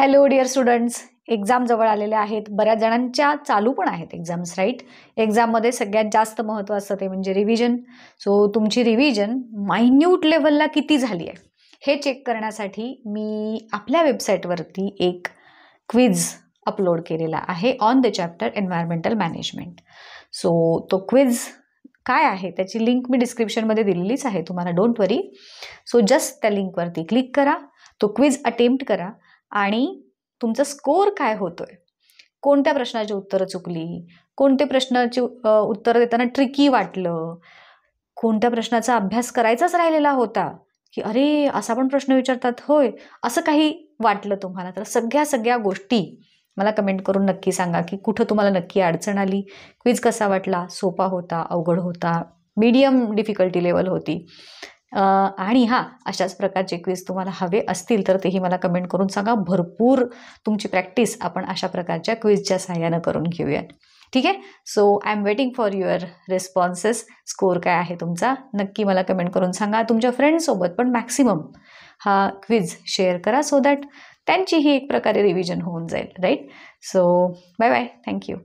Hello dear students, exam जवळ आलेल्या आहेत. बऱ्याच जणांच्या चालू पण आहेत एक्झाम्स, राईट. एक्झाममध्ये सगळ्यात जास्त महत्त्वाचं ते म्हणजे रिव्हिजन. सो तुमची रिव्हिजन मायन्यूट लेवलला किती झाली आहे हे चेक करण्यासाठी मी आपल्या वेबसाईटवरती एक क्विज अपलोड केलेला आहे on the chapter environmental management. So तो क्विज काय आहे त्याची लिंक मी डिस्क्रिप्शनमध्ये दिलेलीच आहे, तुम्हाला डोंट वरी. सो जस्ट त्या लिंकवरती क्लिक करा, तो क्विज अटेम्प्ट करा आणि तुमचा स्कोर काय होतोय, कोणत्या प्रश्नाची उत्तरं चुकली, कोणते प्रश्नाची उत्तरं देताना ट्रिकी वाटलं, कोणत्या प्रश्नाचा अभ्यास करायचाच राहिलेला होता की अरे असा पण प्रश्न विचारतात होय, असं काही वाटलं तुम्हाला तर सगळ्या गोष्टी मला कमेंट करून नक्की सांगा की कुठं तुम्हाला नक्की अडचण आली, क्विज कसा वाटला, सोपा होता, अवघड होता, मीडियम डिफिकल्टी लेवल होती. आणि हां, अशाच प्रकारचे क्विज तुम्हाला हवे असतील तर तेही मला कमेंट करून सांगा. भरपूर तुमची प्रॅक्टिस आपण अशा प्रकारच्या क्विजच्या सहाय्यानं करून घेऊयात. ठीक आहे. So I am waiting for your responses. Score काय आहे तुमचा नक्की मला कमेंट करून सांगा. तुमच्या फ्रेंड्ससोबत पण मॅक्सिमम हा क्विज शेअर करा सो दॅट त्यांचीही एक प्रकारे रिव्हिजन होऊन जाईल, right. So bye bye, thank you.